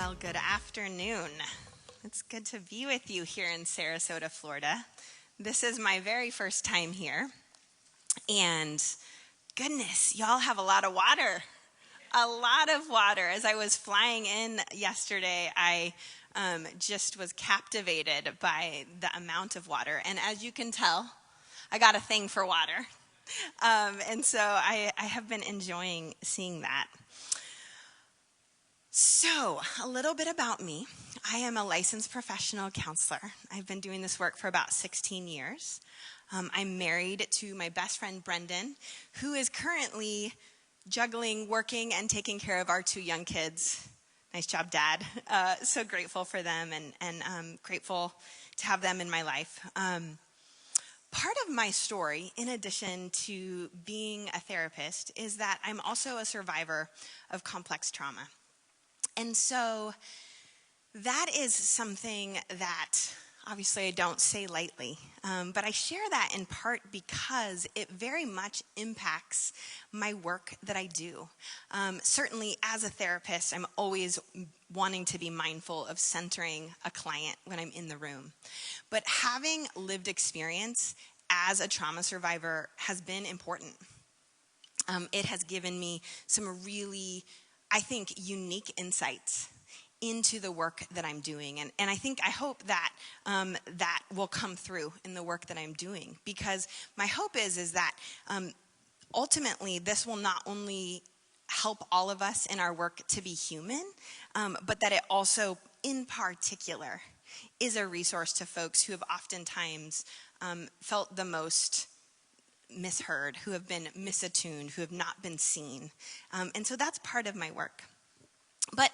Well, good afternoon. It's good to be with you here in Sarasota, Florida. This is my very first time here. And goodness, y'all have a lot of water. A lot of water. As I was flying in yesterday, I just was captivated by the amount of water. And as you can tell, I got a thing for water. And so I have been enjoying seeing that. So, a little bit about me. I am a licensed professional counselor. I've been doing this work for about 16 years. I'm married to my best friend, Brendan, who is currently juggling, working, and taking care of our two young kids. Nice job, Dad. So grateful for them and grateful to have them in my life. Part of my story, in addition to being a therapist, is that I'm also a survivor of complex trauma. And so that is something that obviously I don't say lightly, but I share that in part because it very much impacts my work that I do. Certainly as a therapist, I'm always wanting to be mindful of centering a client when I'm in the room. But having lived experience as a trauma survivor has been important. It has given me some really, I think, unique insights into the work that I'm doing. And I hope that that will come through in the work that I'm doing. Because my hope is that ultimately this will not only help all of us in our work to be human, but that it also, in particular, is a resource to folks who have oftentimes felt the most misheard, who have been misattuned, who have not been seen. And so that's part of my work. But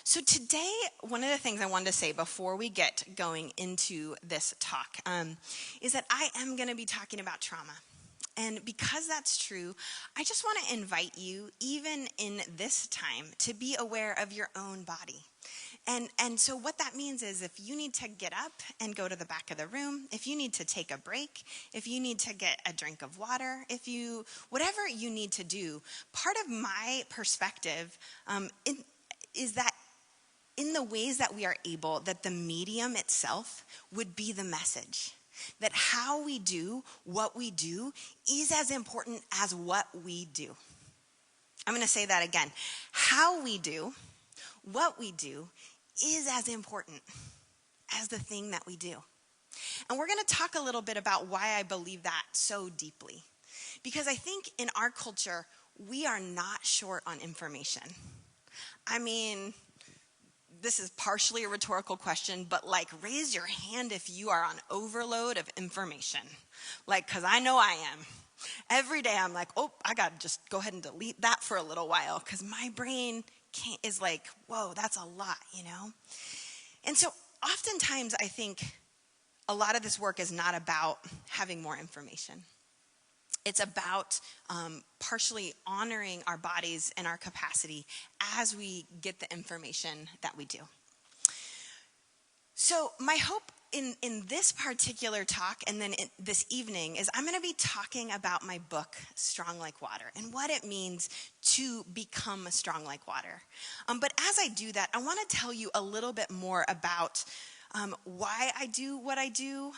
so today, one of the things I wanted to say before we get going into this talk is that I am going to be talking about trauma. And because that's true, I just want to invite you, even in this time, to be aware of your own body. And so what that means is if you need to get up and go to the back of the room, if you need to take a break, if you need to get a drink of water, whatever you need to do, part of my perspective is that in the ways that we are able, that the medium itself would be the message. That how we do what we do is as important as what we do. I'm going to say that again. How we do what we do is as important as the thing that we do. And we're going to talk a little bit about why I believe that so deeply. Because I think in our culture, we are not short on information. I mean, this is partially a rhetorical question, but raise your hand if you are on overload of information. Because I know I am. Every day I'm like, I got to just go ahead and delete that for a little while because my brain is like, whoa, that's a lot, And so oftentimes I think a lot of this work is not about having more information. It's about partially honoring our bodies and our capacity as we get the information that we do. So my hope in this particular talk and then this evening is I'm going to be talking about my book, Strong Like Water, and what it means to become strong like water. But as I do that, I want to tell you a little bit more about why I do what I do,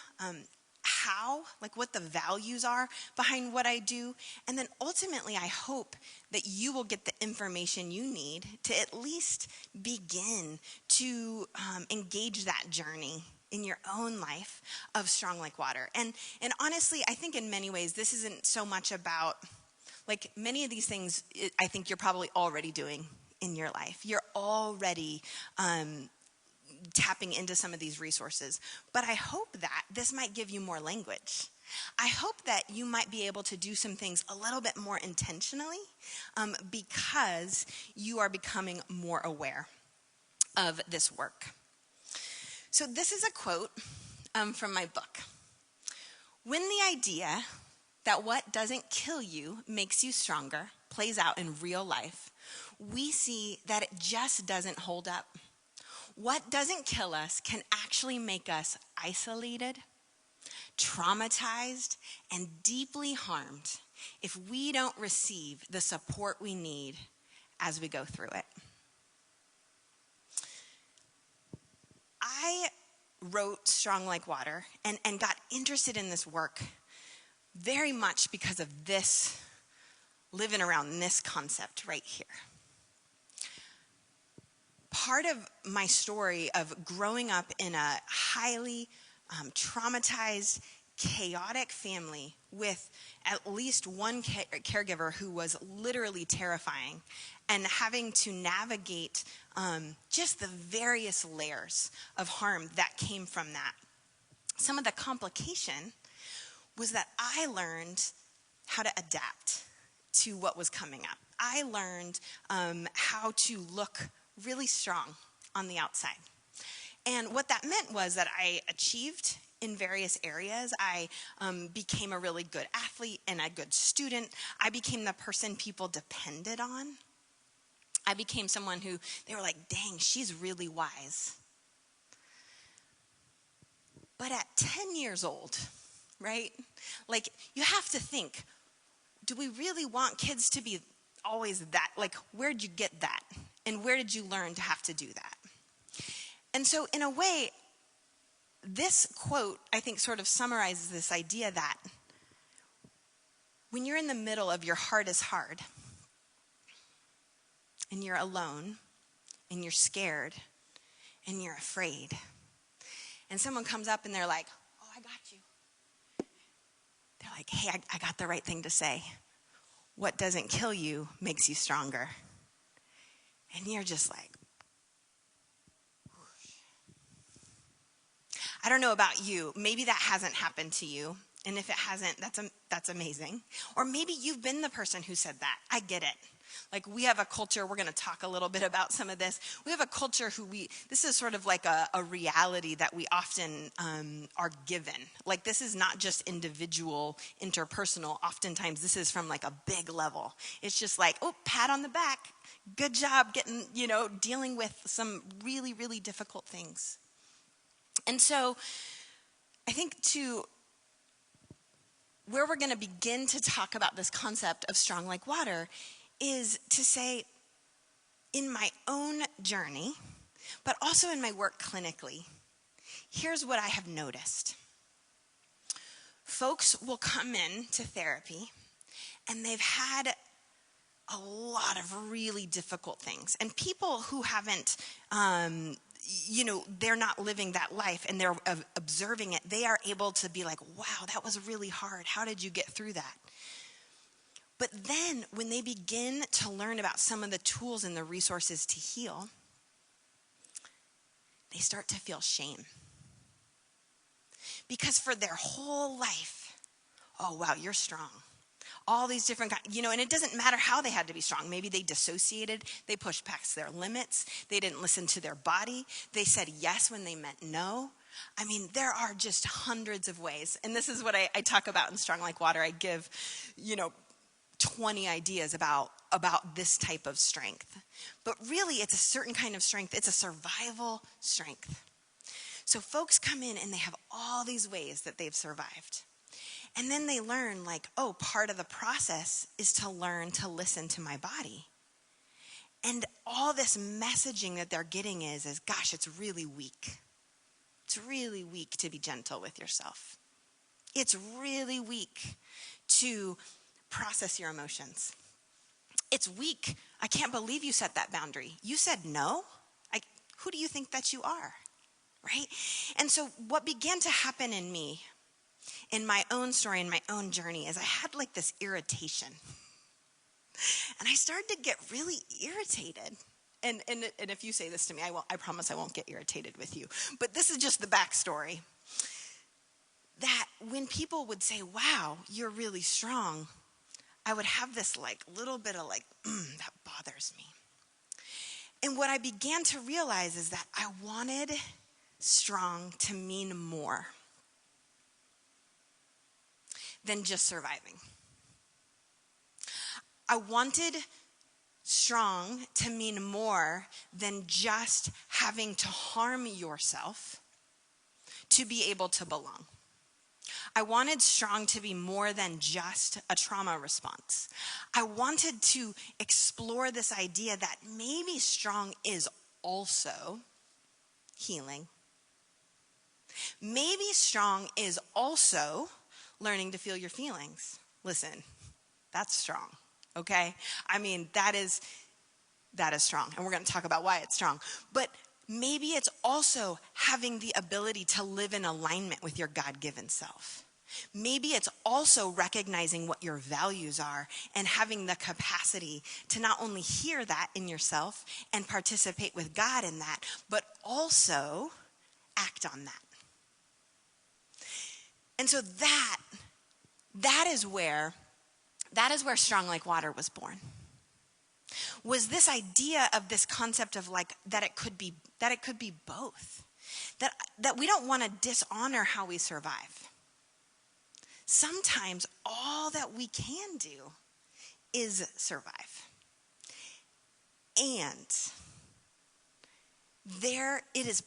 how, what the values are behind what I do. And then ultimately, I hope that you will get the information you need to at least begin to engage that journey in your own life of strong like water. And honestly, I think in many ways, this isn't so much about, many of these things, I think you're probably already doing in your life. You're already tapping into some of these resources. But I hope that this might give you more language. I hope that you might be able to do some things a little bit more intentionally because you are becoming more aware of this work. So this is a quote from my book. When the idea that what doesn't kill you makes you stronger plays out in real life, we see that it just doesn't hold up. What doesn't kill us can actually make us isolated, traumatized, and deeply harmed if we don't receive the support we need as we go through it. I wrote Strong Like Water and got interested in this work very much because of this, living around this concept right here. Part of my story of growing up in a highly traumatized, chaotic family with at least one caregiver who was literally terrifying, and having to navigate just the various layers of harm that came from that. Some of the complication was that I learned how to adapt to what was coming up. I learned how to look really strong on the outside. And what that meant was that I achieved in various areas. I became a really good athlete and a good student. I became the person people depended on. I became someone who they were like, dang, she's really wise. But at 10 years old, right? Like, you have to think, do we really want kids to be always that? Like, where'd you get that? And where did you learn to have to do that? And so in a way, this quote, I think, sort of summarizes this idea that when you're in the middle of your heart is hard, and you're alone, and you're scared, and you're afraid, and someone comes up and they're like, oh, I got you. They're like, hey, I got the right thing to say. What doesn't kill you makes you stronger. And you're just like, whoosh. I don't know about you. Maybe that hasn't happened to you. And if it hasn't, that's amazing. Or maybe you've been the person who said that. I get it. Like, we have a culture, we're going to talk a little bit about some of this. We have a culture this is sort of like a reality that we often are given. Like, this is not just individual, interpersonal. Oftentimes, this is from like a big level. It's just like, oh, pat on the back. Good job getting, dealing with some really, really difficult things. And so I think where we're going to begin to talk about this concept of strong like water is to say, in my own journey, but also in my work clinically, here's what I have noticed. Folks will come in to therapy and they've had a lot of really difficult things. And people who haven't, they're not living that life and they're observing it, they are able to be like, wow, that was really hard. How did you get through that? But then when they begin to learn about some of the tools and the resources to heal, they start to feel shame. Because for their whole life, oh, wow, you're strong. All these different kinds, and it doesn't matter how they had to be strong. Maybe they dissociated, they pushed past their limits, they didn't listen to their body, they said yes when they meant no. I mean, there are just hundreds of ways. And this is what I talk about in Strong Like Water. I give, 20 ideas about this type of strength. But really, it's a certain kind of strength. It's a survival strength. So folks come in and they have all these ways that they've survived. And then they learn like, oh, part of the process is to learn to listen to my body. And all this messaging that they're getting is gosh, it's really weak. It's really weak to be gentle with yourself. It's really weak to process your emotions. It's weak. I can't believe you set that boundary. You said no? Who do you think that you are? Right? And so what began to happen in me, in my own story, in my own journey, is I had like this irritation. And I started to get really irritated. And if you say this to me, I promise I won't get irritated with you. But this is just the backstory. That when people would say, wow, you're really strong, I would have this like little bit of like, that bothers me. And what I began to realize is that I wanted strong to mean more than just surviving. I wanted strong to mean more than just having to harm yourself to be able to belong. I wanted strong to be more than just a trauma response. I wanted to explore this idea that maybe strong is also healing. Maybe strong is also learning to feel your feelings. Listen, that's strong, okay? I mean, that is strong, and we're going to talk about why it's strong. But maybe it's also having the ability to live in alignment with your God-given self. Maybe it's also recognizing what your values are and having the capacity to not only hear that in yourself and participate with God in that, but also act on that. And so that is where Strong Like Water was born. Was this idea of this concept of like that it could be both. That we don't want to dishonor how we survive. Sometimes all that we can do is survive. And it is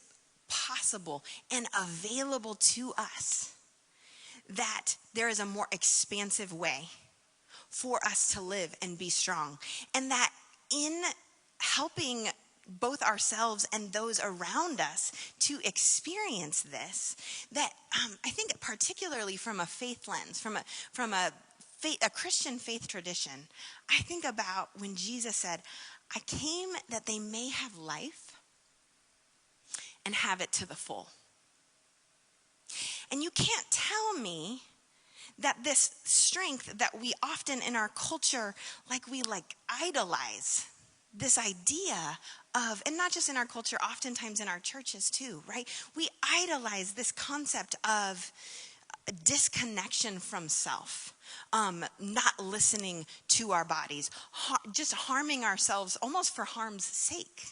possible and available to us that there is a more expansive way for us to live and be strong. And that in helping both ourselves and those around us to experience this, that I think particularly from a faith lens, from a Christian faith tradition, I think about when Jesus said, I came that they may have life and have it to the full. And you can't tell me that this strength that we often in our culture, we idolize this idea of, and not just in our culture, oftentimes in our churches too, right? We idolize this concept of disconnection from self, not listening to our bodies, just harming ourselves almost for harm's sake,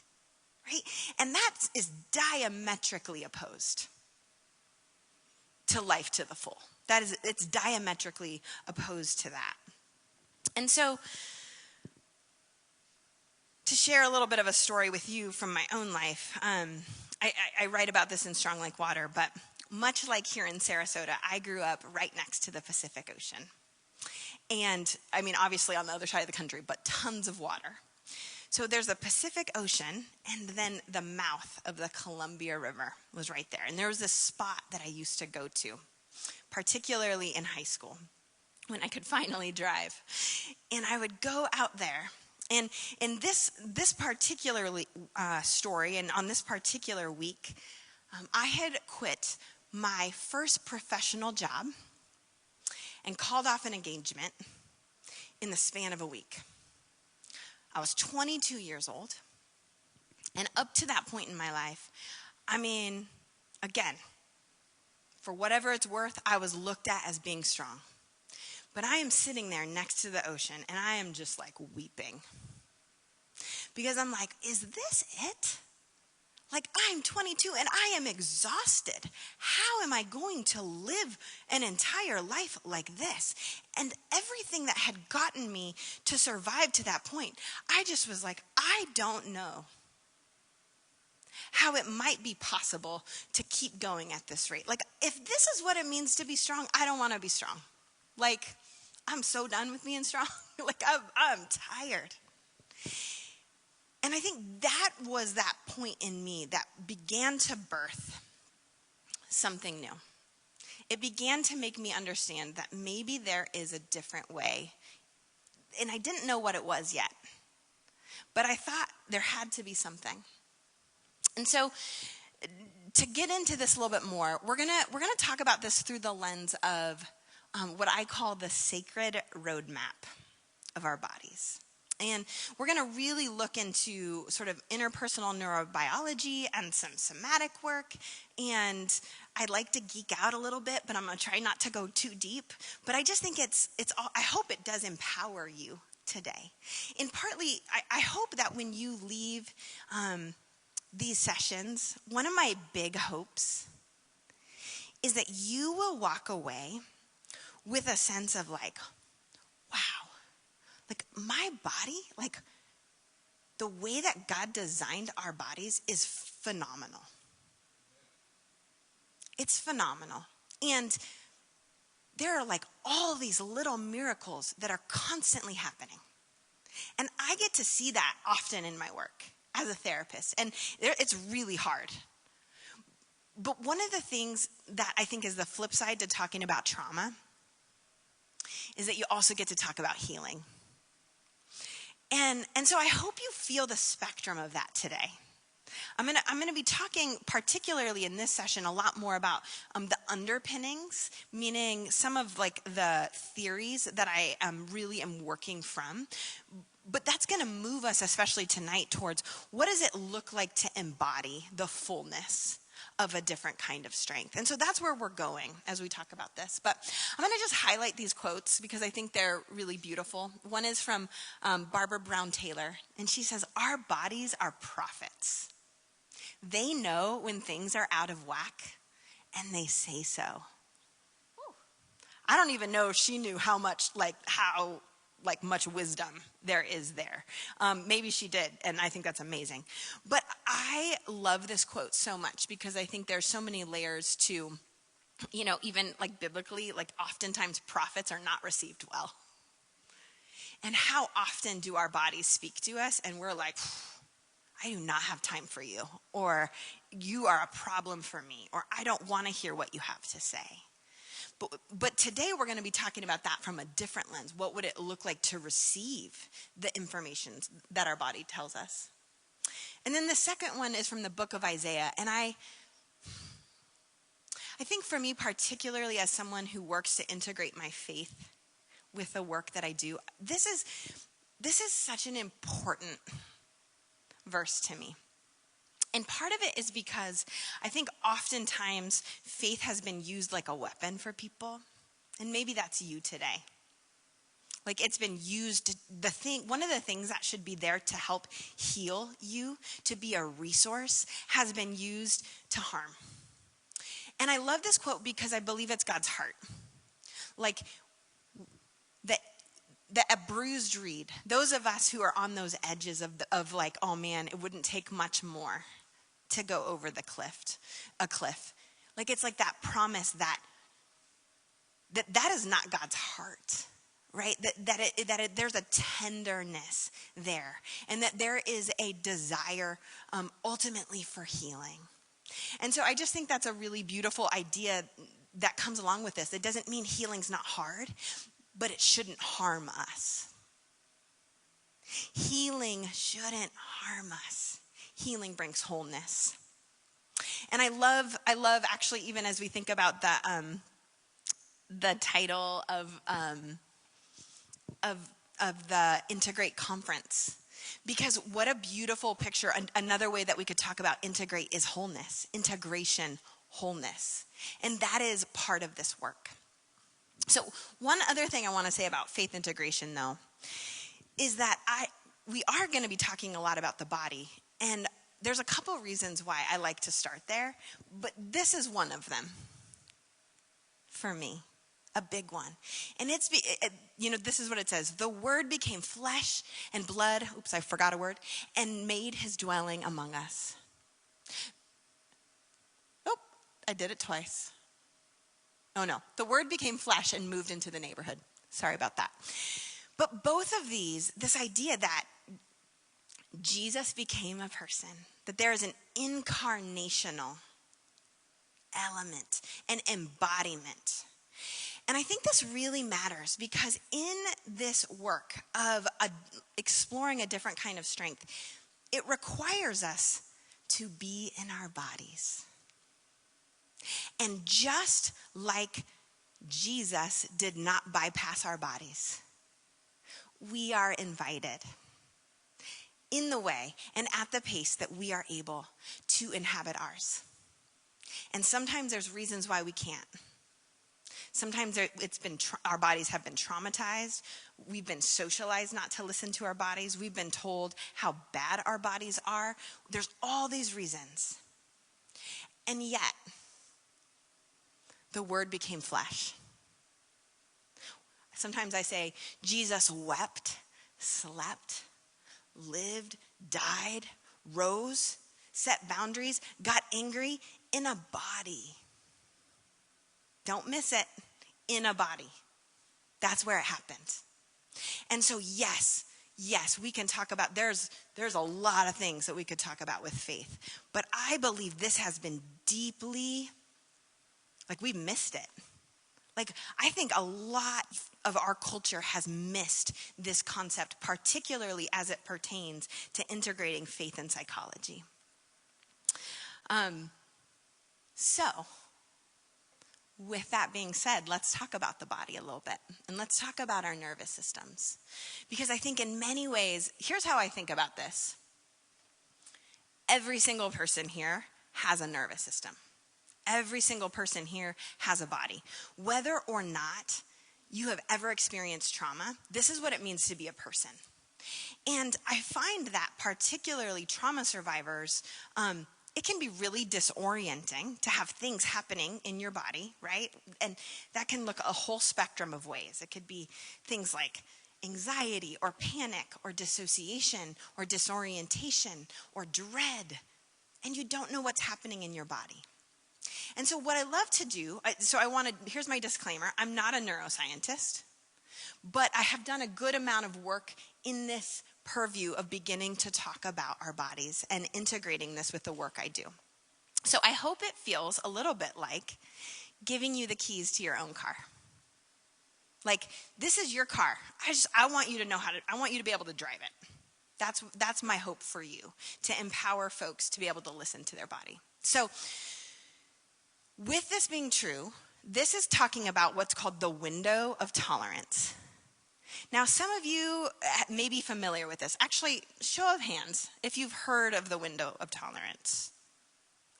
right? And that is diametrically opposed to life to the full. It's diametrically opposed to that. And so, to share a little bit of a story with you from my own life, I write about this in Strong Like Water, but much like here in Sarasota, I grew up right next to the Pacific Ocean. And, I mean, obviously on the other side of the country, but tons of water. So there's the Pacific Ocean, and then the mouth of the Columbia River was right there. And there was this spot that I used to go to, particularly in high school, when I could finally drive. And I would go out there. And in this particular story, and on this particular week, I had quit my first professional job and called off an engagement in the span of a week. I was 22 years old, and up to that point in my life, I mean, again, for whatever it's worth, I was looked at as being strong. But I am sitting there next to the ocean, and I am just like weeping. Because I'm like, is this it? Like, I'm 22 and I am exhausted. How am I going to live an entire life like this? And everything that had gotten me to survive to that point, I just was like, I don't know how it might be possible to keep going at this rate. Like, if this is what it means to be strong, I don't want to be strong. Like, I'm so done with being strong. Like, I'm tired. And I think that was that point in me that began to birth something new. It began to make me understand that maybe there is a different way. And I didn't know what it was yet. But I thought there had to be something. And so to get into this a little bit more, we're gonna talk about this through the lens of what I call the sacred roadmap of our bodies. And we're going to really look into sort of interpersonal neurobiology and some somatic work. And I'd like to geek out a little bit, but I'm going to try not to go too deep. But I just think it's all, I hope it does empower you today. And partly, I hope that when you leave these sessions, one of my big hopes is that you will walk away with a sense of like, wow. Like my body, like the way that God designed our bodies is phenomenal. It's phenomenal. And there are like all these little miracles that are constantly happening. And I get to see that often in my work as a therapist. And it's really hard. But one of the things that I think is the flip side to talking about trauma is that you also get to talk about healing. And so I hope you feel the spectrum of that today. I'm gonna be talking particularly in this session a lot more about the underpinnings, meaning some of like the theories that I really am working from. But that's going to move us, especially tonight, towards what does it look like to embody the fullness of a different kind of strength. And so that's where we're going as we talk about this. But I'm going to just highlight these quotes because I think they're really beautiful. One is from Barbara Brown Taylor, and she says, "Our bodies are prophets. They know when things are out of whack, and they say so." Whew. I don't even know if she knew how much wisdom there is there. Maybe she did, and I think that's amazing. But I love this quote so much because I think there's so many layers to, even like biblically, like oftentimes prophets are not received well. And how often do our bodies speak to us and we're like, "I do not have time for you," or "You are a problem for me," or "I don't want to hear what you have to say." But today we're going to be talking about that from a different lens. What would it look like to receive the information that our body tells us? And then the second one is from the book of Isaiah. And I think for me, particularly as someone who works to integrate my faith with the work that I do, this is such an important verse to me. And part of it is because I think oftentimes faith has been used like a weapon for people. And maybe that's you today. Like it's been used, one of the things that should be there to help heal you, to be a resource, has been used to harm. And I love this quote because I believe it's God's heart. Like a bruised reed, those of us who are on those edges of like, oh man, it wouldn't take much more to go over a cliff. Like it's like that promise that is not God's heart, right? That there's a tenderness there, and that there is a desire ultimately for healing. And so I just think that's a really beautiful idea that comes along with this. It doesn't mean healing's not hard, but it shouldn't harm us. Healing shouldn't harm us. Healing brings wholeness. And I love actually, even as we think about the title of the Integrate conference, because what a beautiful picture. Another way that we could talk about integrate is wholeness, integration, wholeness. And that is part of this work. So one other thing I want to say about faith integration, though, is that we are going to be talking a lot about the body. And there's a couple reasons why I like to start there, but this is one of them for me, a big one. And this is what it says. "The Word became flesh and blood," oops, I forgot a word, "and made his dwelling among us." Oh, I did it twice. Oh no, "The Word became flesh and moved into the neighborhood." Sorry about that. But both of these, this idea that Jesus became a person, that there is an incarnational element, an embodiment. And I think this really matters because in this work of exploring a different kind of strength, it requires us to be in our bodies. And just like Jesus did not bypass our bodies, we are invited in the way and at the pace that we are able to inhabit ours. And sometimes there's reasons why we can't. Sometimes our bodies have been traumatized. We've been socialized not to listen to our bodies. We've been told how bad our bodies are. There's all these reasons. And yet, the Word became flesh. Sometimes I say, Jesus wept, slept, lived, died, rose, set boundaries, got angry in a body. Don't miss it, in a body. That's where it happened. And so yes, yes, we can talk about, there's a lot of things that we could talk about with faith. But I believe this has been deeply, like we've missed it. Like I think a lot of our culture has missed this concept, particularly as it pertains to integrating faith and psychology. So, with that being said, let's talk about the body a little bit. And let's talk about our nervous systems. Because I think in many ways, here's how I think about this. Every single person here has a nervous system. Every single person here has a body. Whether or not you have ever experienced trauma, this is what it means to be a person. And I find that particularly trauma survivors, it can be really disorienting to have things happening in your body, right? And that can look a whole spectrum of ways. It could be things like anxiety or panic or dissociation or disorientation or dread. And you don't know what's happening in your body. And so what I love to do, here's my disclaimer. I'm not a neuroscientist, but I have done a good amount of work in this purview of beginning to talk about our bodies and integrating this with the work I do. So I hope it feels a little bit like giving you the keys to your own car. Like, this is your car. I want you to know I want you to be able to drive it. That's my hope for you, to empower folks to be able to listen to their body. So with this being true, this is talking about what's called the window of tolerance. Now, some of you may be familiar with this. Actually, show of hands if you've heard of the window of tolerance.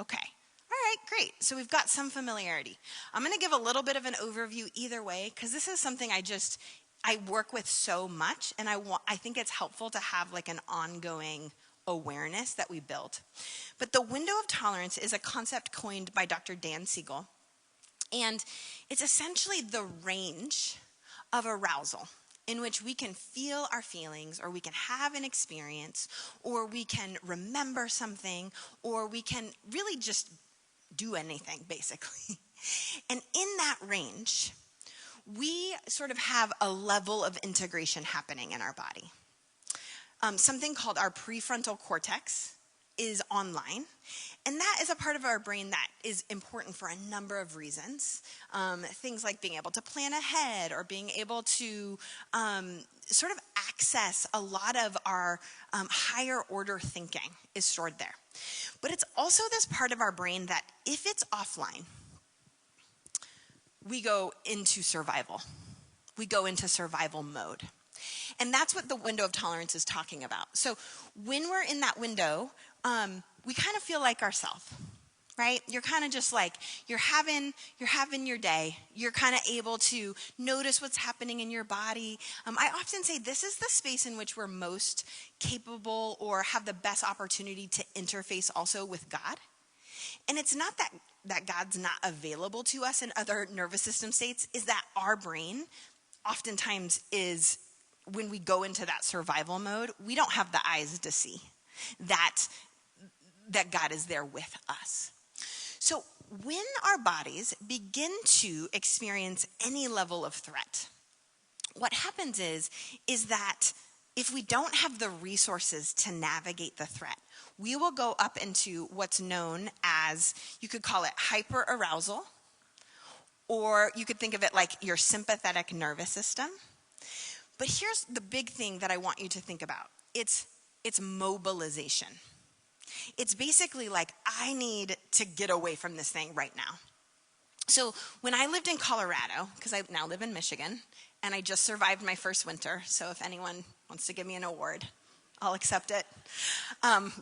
Okay. All right, great. So we've got some familiarity. I'm going to give a little bit of an overview either way, because this is something I work with so much, and I think it's helpful to have like an ongoing awareness that we build. But the window of tolerance is a concept coined by Dr. Dan Siegel, and it's essentially the range of arousal in which we can feel our feelings, or we can have an experience, or we can remember something, or we can really just do anything, basically. And in that range, we sort of have a level of integration happening in our body. Something called our prefrontal cortex is online, and that is a part of our brain that is important for a number of reasons. Things like being able to plan ahead, or being able to sort of access a lot of our higher order thinking is stored there. But it's also this part of our brain that if it's offline, we go into survival. We go into survival mode. And that's what the window of tolerance is talking about. So when we're in that window, we kind of feel like ourselves, right? You're kind of just like, you're having your day. You're kind of able to notice what's happening in your body. I often say this is the space in which we're most capable or have the best opportunity to interface also with God. And it's not that God's not available to us in other nervous system states, is that our brain oftentimes is, when we go into that survival mode, we don't have the eyes to see that God is there with us. So when our bodies begin to experience any level of threat, what happens is that if we don't have the resources to navigate the threat, we will go up into what's known as, you could call it hyperarousal, or you could think of it like your sympathetic nervous system. But here's the big thing that I want you to think about. It's mobilization. It's basically like, I need to get away from this thing right now. So when I lived in Colorado, because I now live in Michigan, and I just survived my first winter, so if anyone wants to give me an award, I'll accept it.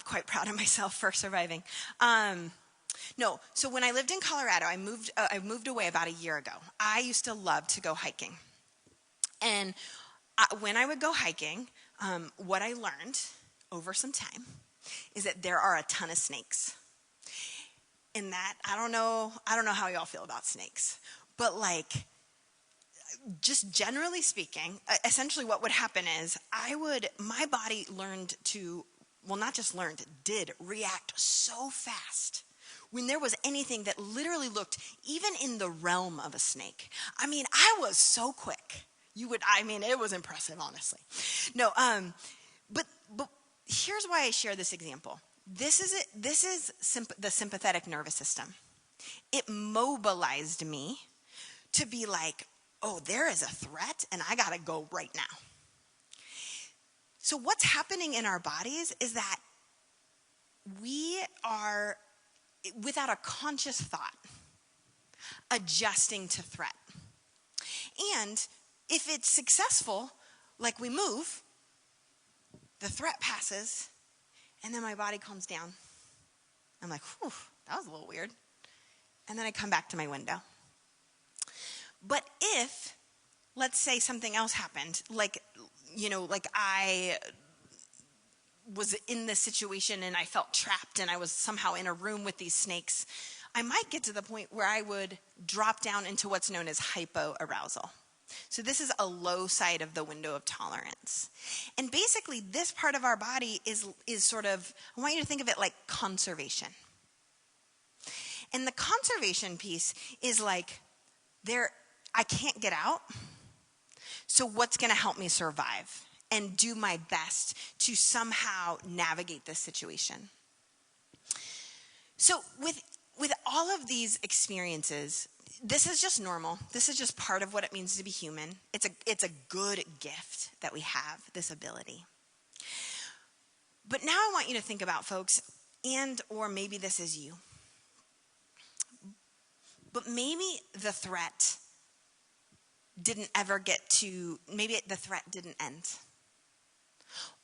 Quite proud of myself for surviving. So when I lived in Colorado, I moved away about a year ago. I used to love to go hiking. And when I would go hiking, what I learned over some time is that there are a ton of snakes. In that, I don't know how y'all feel about snakes, but like, just generally speaking, essentially what would happen is my body did react so fast when there was anything that literally looked even in the realm of a snake. I mean, I was so quick. It was impressive, honestly. No, but here's why I share this example. This is the sympathetic nervous system. It mobilized me to be like, oh, there is a threat and I gotta go right now. So what's happening in our bodies is that we are, without a conscious thought, adjusting to threat. And if it's successful, like we move, the threat passes, and then my body calms down. I'm like, whew, that was a little weird. And then I come back to my window. But if, let's say something else happened, like I was in this situation and I felt trapped and I was somehow in a room with these snakes, I might get to the point where I would drop down into what's known as hypoarousal. So this is a low side of the window of tolerance. And basically this part of our body is sort of, I want you to think of it like conservation. And the conservation piece is like, I can't get out, so what's going to help me survive and do my best to somehow navigate this situation? So with all of these experiences, this is just normal. This is just part of what it means to be human. It's a good gift that we have, this ability. But now I want you to think about, folks, or maybe this is you. But maybe the threat maybe the threat didn't end.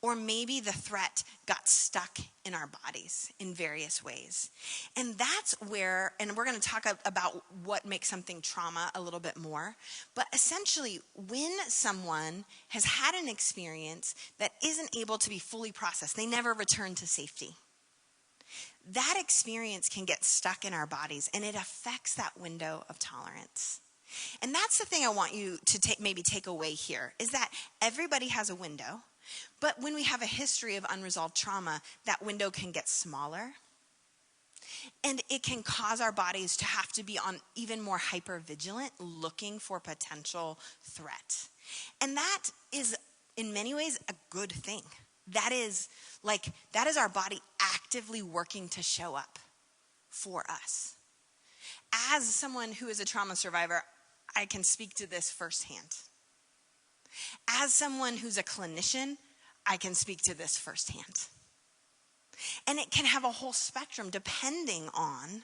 Or maybe the threat got stuck in our bodies in various ways. And that's where, and we're going to talk about what makes something trauma a little bit more. But essentially, when someone has had an experience that isn't able to be fully processed, they never return to safety. That experience can get stuck in our bodies, and it affects that window of tolerance. And that's the thing I want you to take away here, is that everybody has a window, but when we have a history of unresolved trauma, that window can get smaller, and it can cause our bodies to have to be on even more hypervigilant, looking for potential threat. And that is, in many ways, a good thing. That is our body actively working to show up for us. As someone who is a trauma survivor, I can speak to this firsthand. As someone who's a clinician, I can speak to this firsthand. And it can have a whole spectrum depending on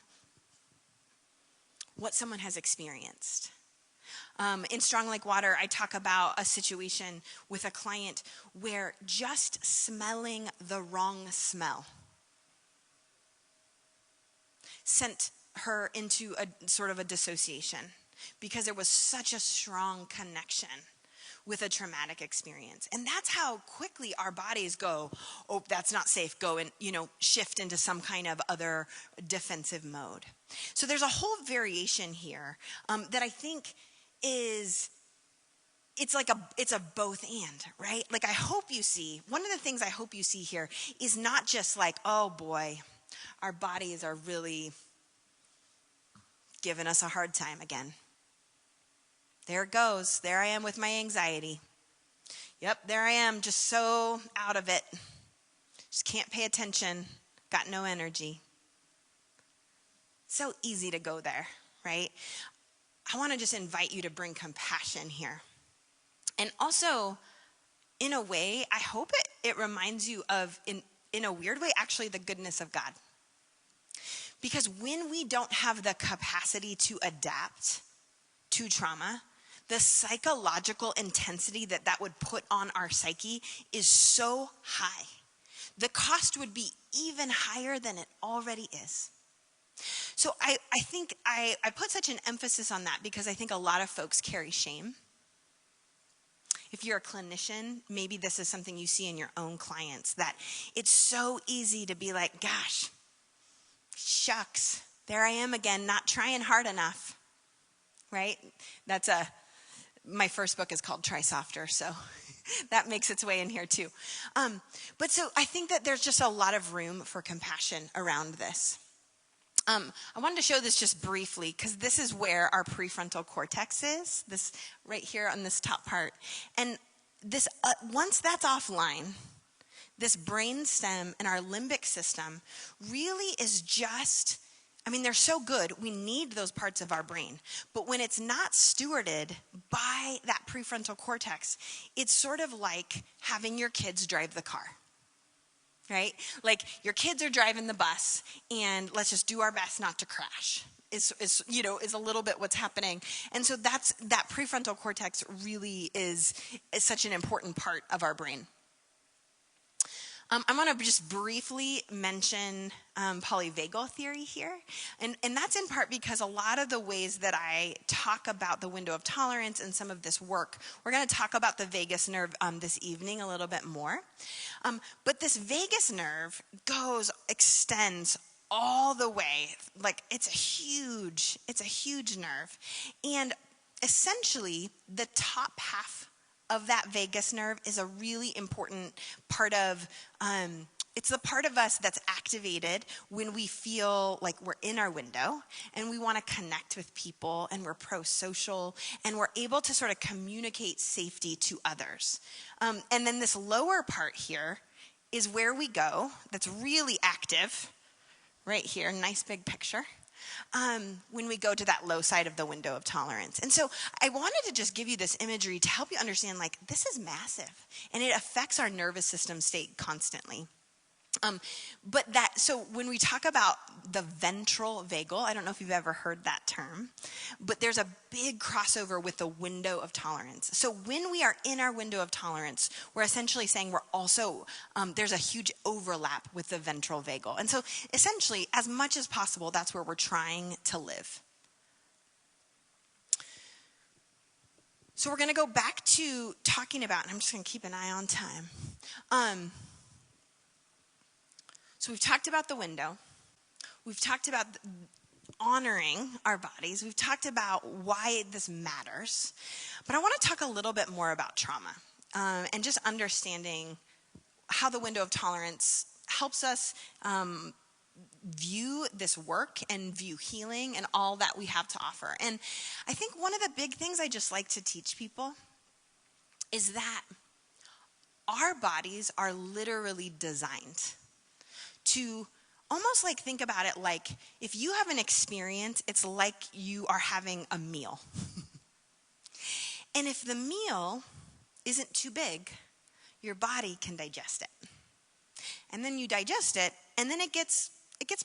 what someone has experienced. In Strong Like Water, I talk about a situation with a client where just smelling the wrong smell sent her into a sort of a dissociation because there was such a strong connection with a traumatic experience. And that's how quickly our bodies go, oh, that's not safe, go and, shift into some kind of other defensive mode. So there's a whole variation here that I think it's a both and, right? Like one of the things I hope you see here is not just like, oh boy, our bodies are really giving us a hard time again. There it goes. There I am with my anxiety. Yep, there I am, just so out of it. Just can't pay attention. Got no energy. So easy to go there, right? I want to just invite you to bring compassion here. And also, in a way, I hope it reminds you of, in a weird way, actually the goodness of God. Because when we don't have the capacity to adapt to trauma, the psychological intensity that would put on our psyche is so high. The cost would be even higher than it already is. So I think I put such an emphasis on that because I think a lot of folks carry shame. If you're a clinician, maybe this is something you see in your own clients, that it's so easy to be like, gosh, shucks, there I am again, not trying hard enough, right? My first book is called Try Softer, so that makes its way in here too. But so I think that there's just a lot of room for compassion around this. I wanted to show this just briefly because this is where our prefrontal cortex is, this right here on this top part. And this once that's offline, this brain stem and our limbic system really is just, they're so good. We need those parts of our brain. But when it's not stewarded by that prefrontal cortex, it's sort of like having your kids drive the car. Right? Like your kids are driving the bus and let's just do our best not to crash. Is a little bit what's happening. And so that prefrontal cortex really is such an important part of our brain. I want to just briefly mention polyvagal theory here. And that's in part because a lot of the ways that I talk about the window of tolerance and some of this work, we're going to talk about the vagus nerve this evening a little bit more. But this vagus nerve extends all the way. Like it's a huge nerve. And essentially the top half of that vagus nerve is a really important part of, it's the part of us that's activated when we feel like we're in our window and we want to connect with people and we're pro-social and we're able to sort of communicate safety to others. And then this lower part here is where we go, that's really active, right here, nice big picture. When we go to that low side of the window of tolerance. And so I wanted to just give you this imagery to help you understand, like, this is massive and it affects our nervous system state constantly. So when we talk about the ventral vagal, I don't know if you've ever heard that term, but there's a big crossover with the window of tolerance. So when we are in our window of tolerance, we're essentially saying we're also, there's a huge overlap with the ventral vagal. And so essentially, as much as possible, that's where we're trying to live. So we're going to go back to talking about, and I'm just going to keep an eye on time. So we've talked about the window. We've talked about honoring our bodies. We've talked about why this matters. But I want to talk a little bit more about trauma and just understanding how the window of tolerance helps us view this work and view healing and all that we have to offer. And I think one of the big things I just like to teach people is that our bodies are literally designed to almost like think about it like if you have an experience, it's like you are having a meal. And if the meal isn't too big, your body can digest it. And then you digest it, and then it gets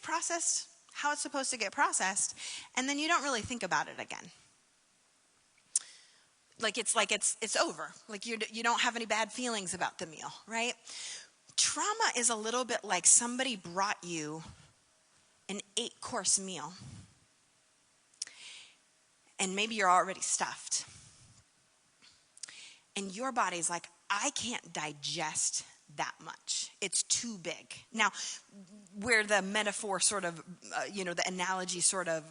processed how it's supposed to get processed, and then you don't really think about it again. Like it's over. Like you don't have any bad feelings about the meal, right? Trauma is a little bit like somebody brought you an 8-course meal. And maybe you're already stuffed. And your body's like, I can't digest that much. It's too big. Now, where the metaphor sort of, the analogy sort of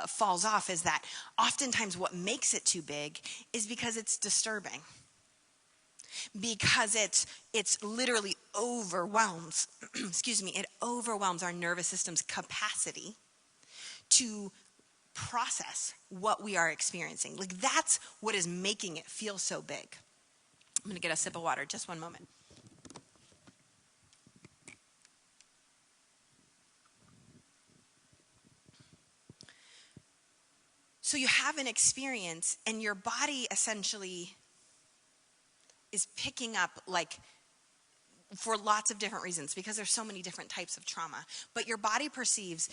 falls off is that oftentimes what makes it too big is because it's disturbing. Because it's literally overwhelms, it overwhelms our nervous system's capacity to process what we are experiencing. Like that's what is making it feel so big. I'm going to get a sip of water, just one moment. So you have an experience and your body essentially is picking up like for lots of different reasons because there's so many different types of trauma. But your body perceives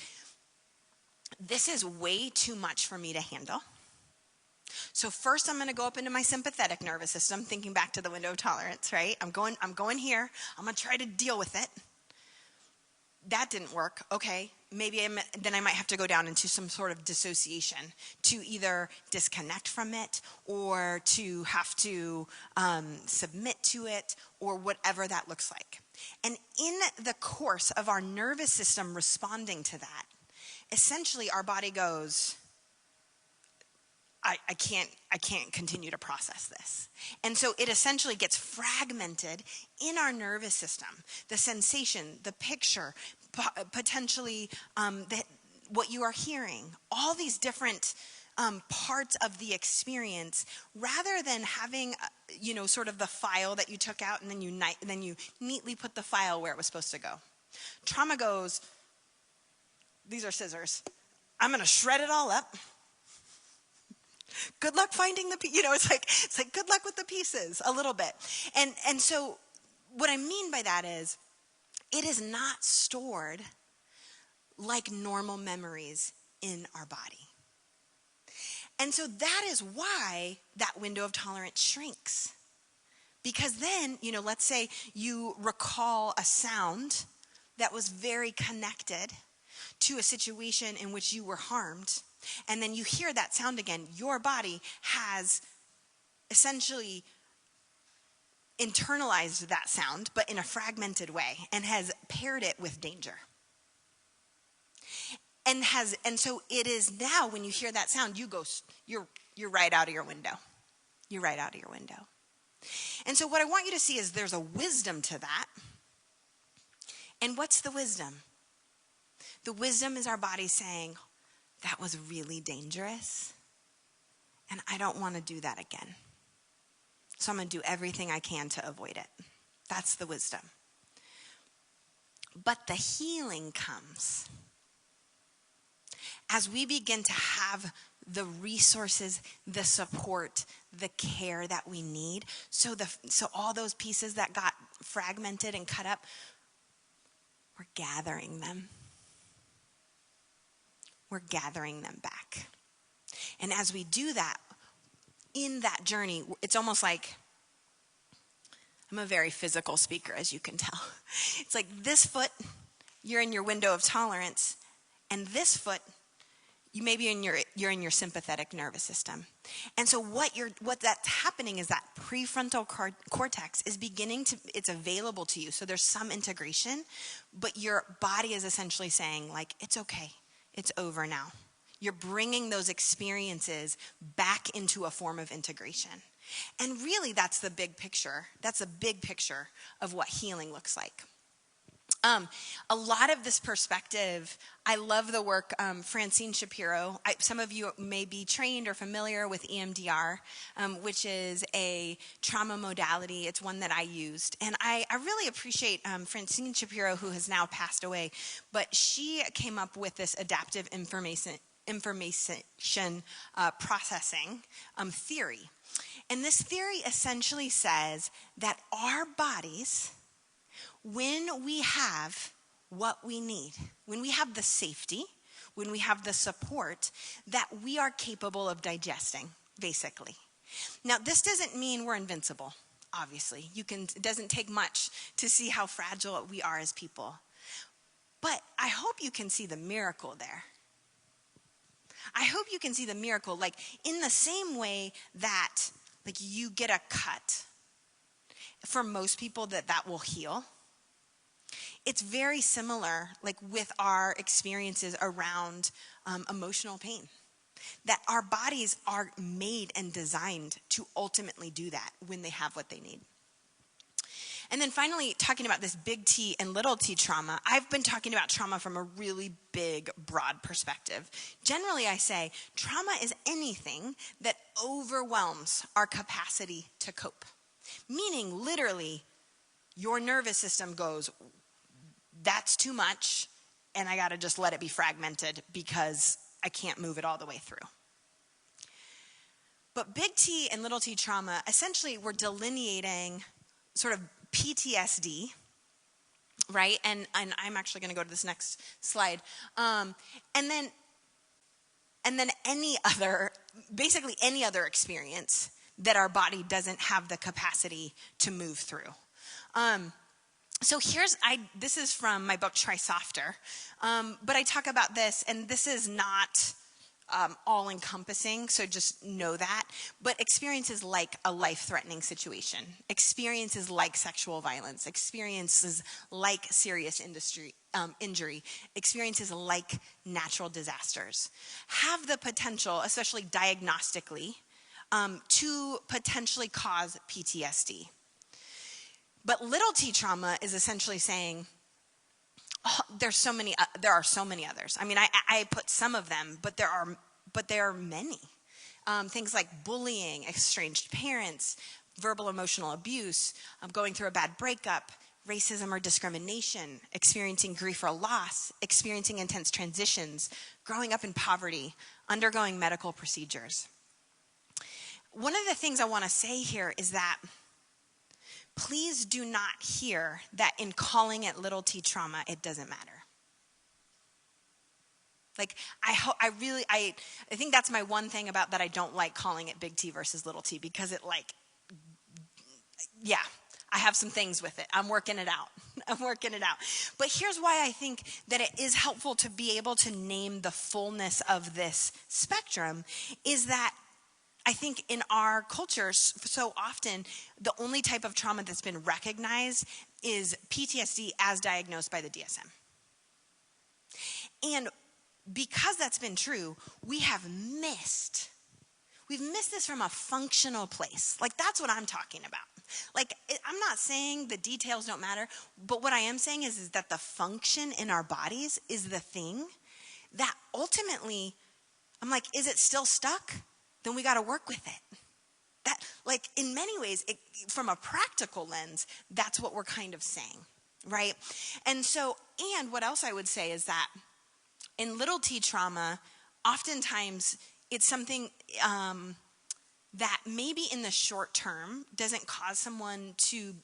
this is way too much for me to handle. So first I'm going to go up into my sympathetic nervous system, thinking back to the window of tolerance, right? I'm going here. I'm going to try to deal with it. That didn't work. Okay, maybe then I might have to go down into some sort of dissociation to either disconnect from it or to have to submit to it or whatever that looks like. And in the course of our nervous system responding to that, essentially our body goes, I can't continue to process this. And so it essentially gets fragmented in our nervous system. The sensation, the picture, potentially what you are hearing, all these different parts of the experience, rather than having, sort of the file that you took out and then you neatly put the file where it was supposed to go. Trauma goes, these are scissors. I'm going to shred it all up. Good luck finding it's like good luck with the pieces a little bit. And so what I mean by that is it is not stored like normal memories in our body. And so that is why that window of tolerance shrinks. Because then, let's say you recall a sound that was very connected to a situation in which you were harmed, and then you hear that sound again. Your body has essentially internalized that sound, but in a fragmented way, and has paired it with danger. And so it is now when you hear that sound, you're right out of your window. You're right out of your window. And so what I want you to see is there's a wisdom to that. And what's the wisdom? The wisdom is our body saying, that was really dangerous, and I don't want to do that again. So I'm going to do everything I can to avoid it. That's the wisdom. But the healing comes as we begin to have the resources, the support, the care that we need. So all those pieces that got fragmented and cut up, we're gathering them. We're gathering them back. And as we do that, in that journey, it's almost like, I'm a very physical speaker, as you can tell. It's like this foot, you're in your window of tolerance, and this foot, you're in your sympathetic nervous system. And so what that's happening is that prefrontal cortex is it's available to you. So there's some integration, but your body is essentially saying, like, it's okay. It's over now. You're bringing those experiences back into a form of integration. And really, that's the big picture. That's a big picture of what healing looks like. A lot of this perspective, I love the work Francine Shapiro. Some of you may be trained or familiar with EMDR, which is a trauma modality. It's one that I used. And I really appreciate Francine Shapiro, who has now passed away. But she came up with this adaptive information processing theory. And this theory essentially says that our bodies, when we have what we need, when we have the safety, when we have the support, that we are capable of digesting, basically. Now, this doesn't mean we're invincible, obviously. It doesn't take much to see how fragile we are as people. But I hope you can see the miracle there. I hope you can see the miracle, like in the same way that you get a cut. For most people that will heal. It's very similar, with our experiences around emotional pain. That our bodies are made and designed to ultimately do that when they have what they need. And then finally, talking about this big T and little t trauma, I've been talking about trauma from a really big, broad perspective. Generally, I say trauma is anything that overwhelms our capacity to cope. Meaning, literally, your nervous system goes, that's too much, and I got to just let it be fragmented because I can't move it all the way through. But big T and little t trauma, essentially, we're delineating sort of PTSD, right? And I'm actually going to go to this next slide. And then basically any other experience that our body doesn't have the capacity to move through. So this is from my book, Try Softer. But I talk about this, and this is not all-encompassing, so just know that. But experiences like a life-threatening situation, experiences like sexual violence, experiences like serious injury, experiences like natural disasters have the potential, especially diagnostically, to potentially cause PTSD. But little t trauma is essentially saying, there are so many others. I mean, I put some of them, but there are many. Things like bullying, estranged parents, verbal emotional abuse, going through a bad breakup, racism or discrimination, experiencing grief or loss, experiencing intense transitions, growing up in poverty, undergoing medical procedures. One of the things I want to say here is that please do not hear that in calling it little t trauma, it doesn't matter. Like, I think that's my one thing about that I don't like calling it big T versus little t, because it I have some things with it. I'm working it out. But here's why I think that it is helpful to be able to name the fullness of this spectrum, is that I think in our culture, so often, the only type of trauma that's been recognized is PTSD as diagnosed by the DSM. And because that's been true, we've missed this from a functional place. Like, that's what I'm talking about. Like, I'm not saying the details don't matter, but what I am saying is that the function in our bodies is the thing that ultimately, I'm like, is it still stuck? Then we got to work with it. That, like, in many ways, from a practical lens, that's what we're kind of saying, right? And what else I would say is that in little t trauma, oftentimes it's something that maybe in the short term doesn't cause someone to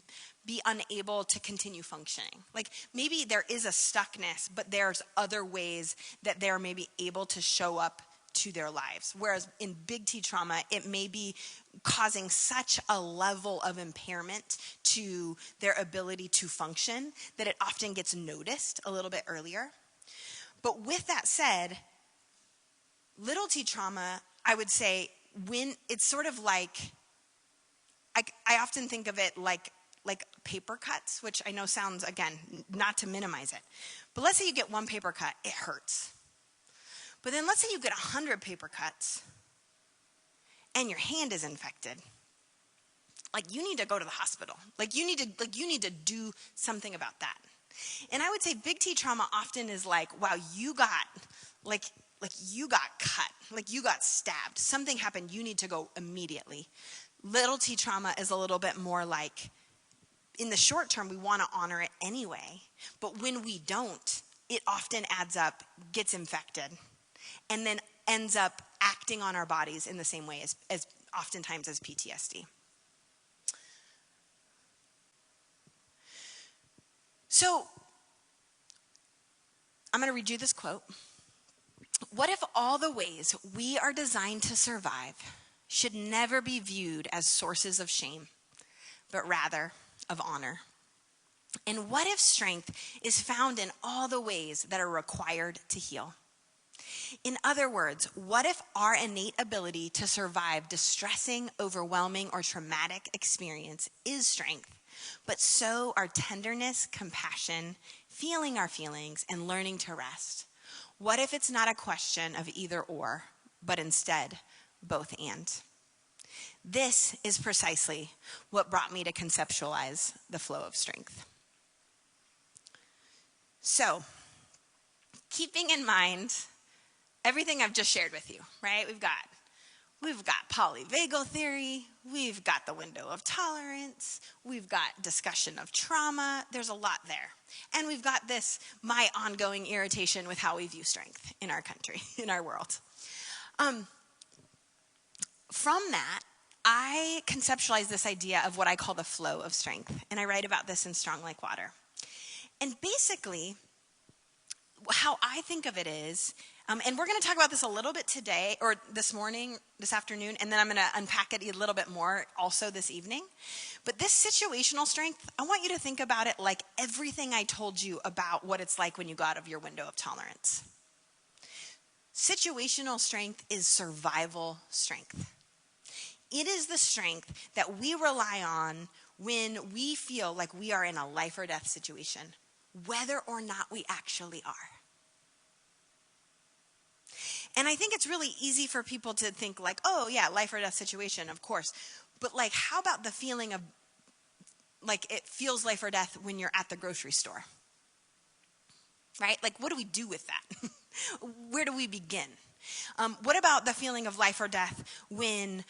be unable to continue functioning. Like, maybe there is a stuckness, but there's other ways that they're maybe able to show up to their lives. Whereas in big T trauma, it may be causing such a level of impairment to their ability to function that it often gets noticed a little bit earlier. But with that said, little T trauma, I would say, when it's sort of like, I often think of it like paper cuts, which I know sounds, again, not to minimize it. But let's say you get one paper cut, it hurts. But then let's say you get 100 paper cuts and your hand is infected. Like, you need to go to the hospital. Like, you need to do something about that. And I would say big T trauma often is like, wow, you got cut, like you got stabbed. Something happened, you need to go immediately. Little T trauma is a little bit more like, in the short term, we want to honor it anyway. But when we don't, it often adds up, gets infected, and then ends up acting on our bodies in the same way as oftentimes as PTSD. So, I'm going to read you this quote. What if all the ways we are designed to survive should never be viewed as sources of shame, but rather of honor? And what if strength is found in all the ways that are required to heal? In other words, what if our innate ability to survive distressing, overwhelming, or traumatic experience is strength, but so are tenderness, compassion, feeling our feelings, and learning to rest? What if it's not a question of either or, but instead both and? This is precisely what brought me to conceptualize the flow of strength. So, keeping in mind everything I've just shared with you, right? We've got polyvagal theory, we've got the window of tolerance, we've got discussion of trauma, there's a lot there. And we've got my ongoing irritation with how we view strength in our country, in our world. From that, I conceptualize this idea of what I call the flow of strength. And I write about this in Strong Like Water. And basically, how I think of it is, and we're going to talk about this a little bit today, or this morning, this afternoon, and then I'm going to unpack it a little bit more also this evening. But this situational strength, I want you to think about it like everything I told you about what it's like when you go out of your window of tolerance. Situational strength is survival strength. It is the strength that we rely on when we feel like we are in a life or death situation, whether or not we actually are. And I think it's really easy for people to think like, oh yeah, life or death situation, of course. But like, how about the feeling of, like, it feels life or death when you're at the grocery store? right? Like, what do we do with that? Where do we begin? What about the feeling of life or death when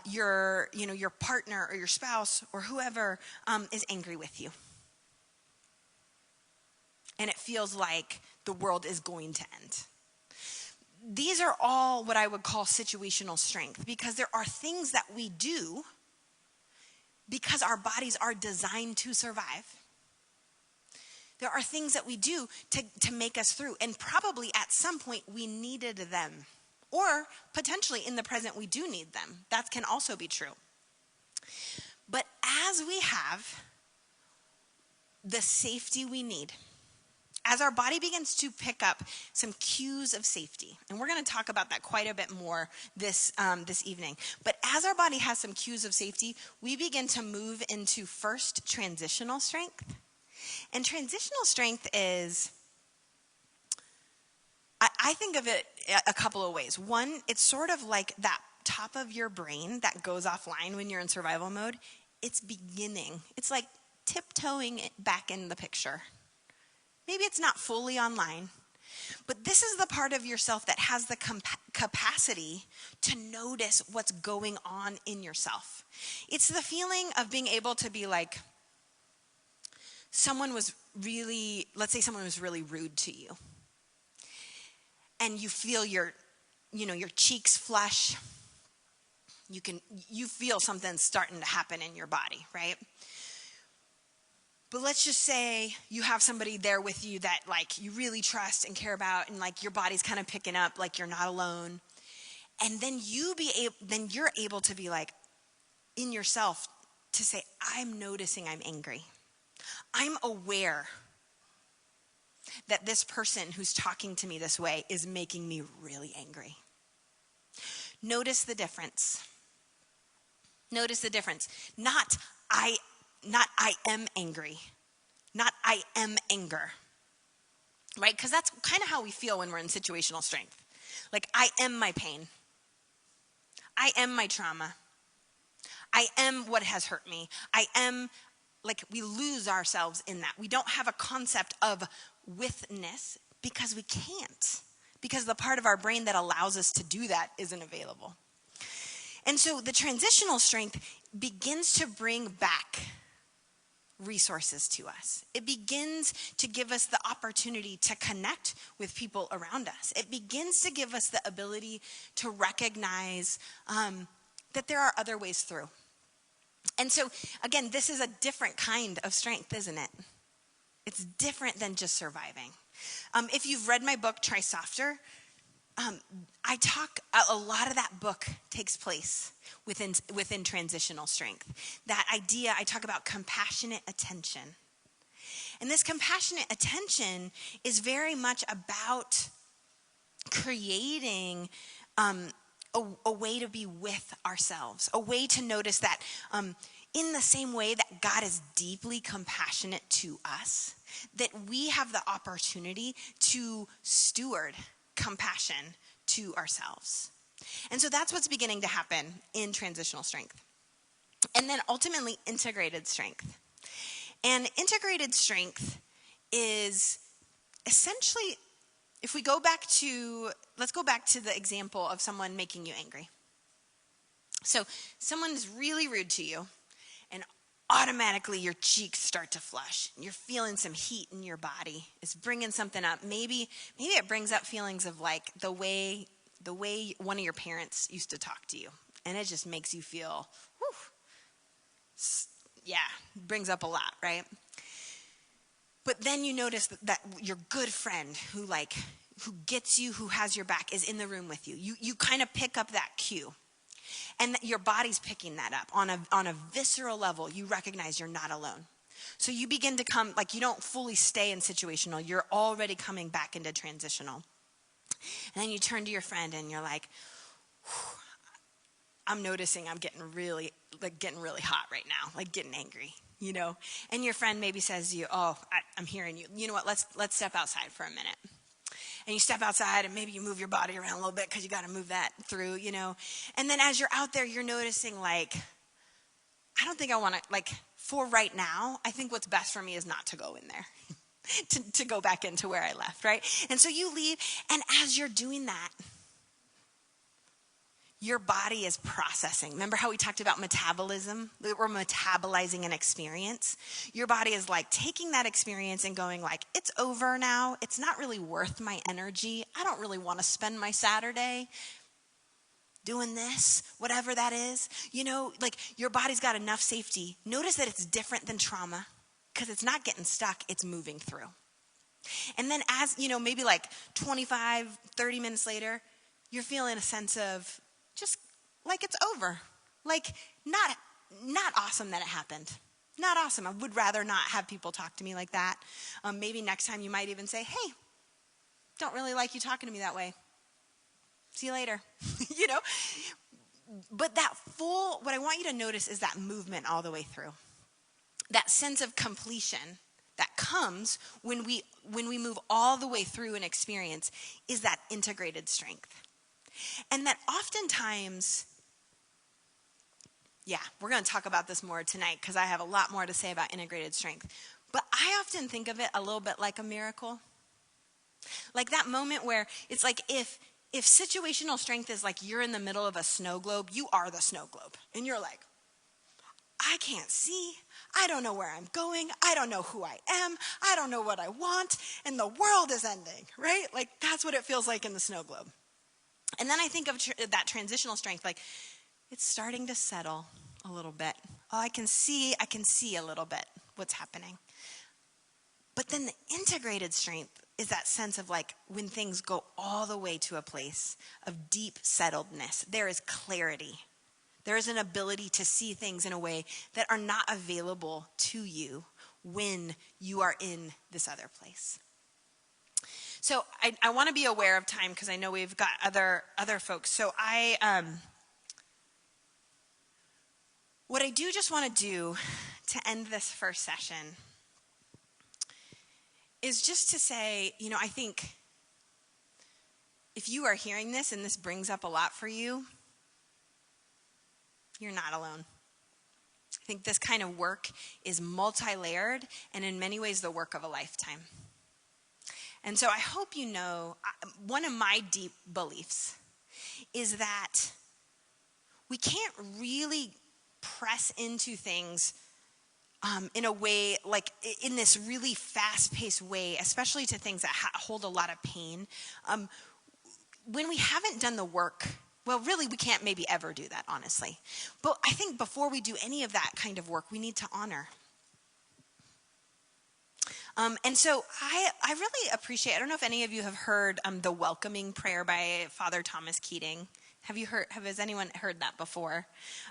your partner or your spouse or whoever is angry with you? And it feels like the world is going to end. These are all what I would call situational strength, because there are things that we do because our bodies are designed to survive. There are things that we do to make us through, and probably at some point we needed them. Or potentially in the present we do need them. That can also be true. But as we have the safety we need, as our body begins to pick up some cues of safety, and we're going to talk about that quite a bit more this evening, but as our body has some cues of safety, we begin to move into first transitional strength. And transitional strength is, I think of it a couple of ways. One, it's sort of like that top of your brain that goes offline when you're in survival mode. It's beginning. It's like tiptoeing it back in the picture. Maybe it's not fully online, but this is the part of yourself that has the capacity to notice what's going on in yourself. It's the feeling of being able to be like, let's say someone was really rude to you. And you feel your cheeks flush. You feel something starting to happen in your body, right? But let's just say you have somebody there with you that like you really trust and care about, and like your body's kind of picking up, like you're not alone. And then you're able to be like in yourself to say, I'm noticing I'm angry. I'm aware that this person who's talking to me this way is making me really angry. Notice the difference. Notice the difference. Not I am angry. Not I am anger. Right? Because that's kind of how we feel when we're in situational strength. Like, I am my pain. I am my trauma. I am what has hurt me. I am, like, we lose ourselves in that. We don't have a concept of withness because we can't. Because the part of our brain that allows us to do that isn't available. And so the transitional strength begins to bring back resources to us. It begins to give us the opportunity to connect with people around us. It begins to give us the ability to recognize that there are other ways through. And so, again, this is a different kind of strength, isn't it? It's different than just surviving. If you've read my book, Try Softer, a lot of that book takes place within transitional strength. That idea, I talk about compassionate attention. And this compassionate attention is very much about creating a way to be with ourselves, a way to notice that in the same way that God is deeply compassionate to us, that we have the opportunity to steward compassion to ourselves. And so that's what's beginning to happen in transitional strength. And then ultimately integrated strength. And integrated strength is essentially, let's go back to the example of someone making you angry. So someone is really rude to you, and automatically your cheeks start to flush. You're feeling some heat in your body. It's bringing something up. Maybe it brings up feelings of like the way one of your parents used to talk to you, and it just makes you feel, brings up a lot, right? But then you notice that your good friend who gets you, who has your back, is in the room with you. You kind of pick up that cue. And that your body's picking that up on a visceral level. You recognize you're not alone. So you begin to come, like, you don't fully stay in situational. You're already coming back into transitional. And then you turn to your friend and you're like, I'm noticing I'm getting really hot right now, like getting angry, you know. And your friend maybe says to you, I'm hearing you. You know what? Let's step outside for a minute. And you step outside and maybe you move your body around a little bit because you got to move that through, you know. And then as you're out there, you're noticing, like, I don't think I want to, like, for right now, I think what's best for me is not to go in there. to go back into where I left, right? And so you leave, and as you're doing that, your body is processing. Remember how we talked about metabolism? We're metabolizing an experience. Your body is like taking that experience and going like, it's over now. It's not really worth my energy. I don't really want to spend my Saturday doing this, whatever that is. You know, like your body's got enough safety. Notice that it's different than trauma because it's not getting stuck, it's moving through. And then as, you know, maybe like 25, 30 minutes later, you're feeling a sense of just like it's over. Like not awesome that it happened. Not awesome. I would rather not have people talk to me like that. Maybe next time you might even say, hey, don't really like you talking to me that way. See you later. You know? But what I want you to notice is that movement all the way through. That sense of completion that comes when we move all the way through an experience is that integrated strength. And that oftentimes, we're going to talk about this more tonight because I have a lot more to say about integrated strength. But I often think of it a little bit like a miracle. Like that moment where it's like if situational strength is like you're in the middle of a snow globe, you are the snow globe. And you're like, I can't see. I don't know where I'm going. I don't know who I am. I don't know what I want. And the world is ending, right? Like that's what it feels like in the snow globe. And then I think of that transitional strength, like it's starting to settle a little bit. Oh, I can see a little bit what's happening. But then the integrated strength is that sense of like when things go all the way to a place of deep settledness, there is clarity. There is an ability to see things in a way that are not available to you when you are in this other place. So I want to be aware of time because I know we've got other folks. So what I do just want to do to end this first session is just to say, you know, I think if you are hearing this and this brings up a lot for you, you're not alone. I think this kind of work is multi-layered and in many ways the work of a lifetime. And so I hope you know, one of my deep beliefs is that we can't really press into things in a way, like in this really fast-paced way, especially to things that hold a lot of pain. When we haven't done the work, well, really, we can't maybe ever do that, honestly. But I think before we do any of that kind of work, we need to honor. And so I really appreciate, I don't know if any of you have heard the welcoming prayer by Father Thomas Keating. Has anyone heard that before?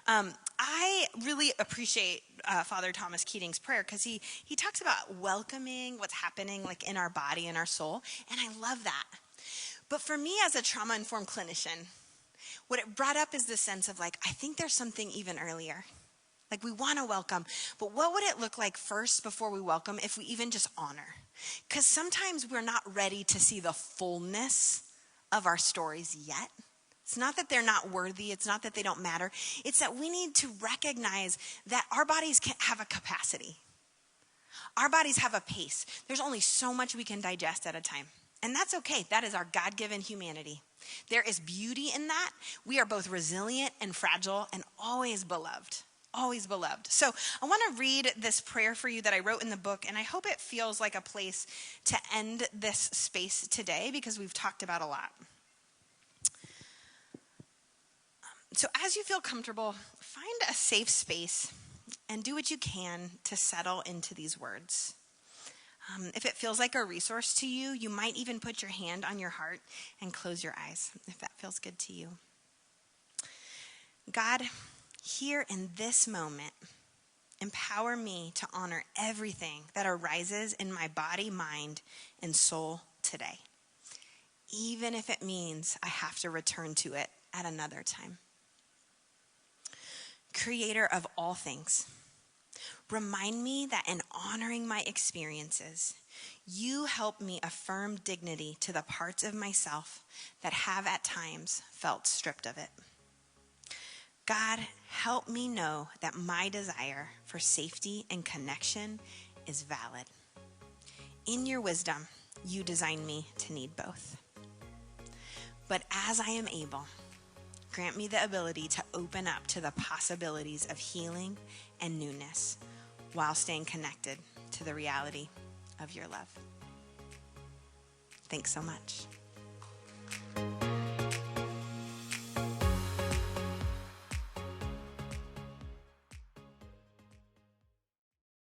I really appreciate Father Thomas Keating's prayer because he talks about welcoming what's happening like in our body and our soul, and I love that. But for me as a trauma-informed clinician, what it brought up is the sense of like, I think there's something even earlier. Like we want to welcome, but what would it look like first before we welcome if we even just honor? Because sometimes we're not ready to see the fullness of our stories yet. It's not that they're not worthy. It's not that they don't matter. It's that we need to recognize that our bodies can have a capacity. Our bodies have a pace. There's only so much we can digest at a time. And that's okay. That is our God-given humanity. There is beauty in that. We are both resilient and fragile and always beloved. Always beloved. So I want to read this prayer for you that I wrote in the book, and I hope it feels like a place to end this space today because we've talked about a lot. So as you feel comfortable, find a safe space and do what you can to settle into these words. If it feels like a resource to you, you might even put your hand on your heart and close your eyes if that feels good to you. God, here in this moment, empower me to honor everything that arises in my body, mind, and soul today, even if it means I have to return to it at another time. Creator of all things, remind me that in honoring my experiences, you help me affirm dignity to the parts of myself that have at times felt stripped of it. God, help me know that my desire for safety and connection is valid. in your wisdom, you designed me to need both. But as I am able, grant me the ability to open up to the possibilities of healing and newness while staying connected to the reality of your love. Thanks so much.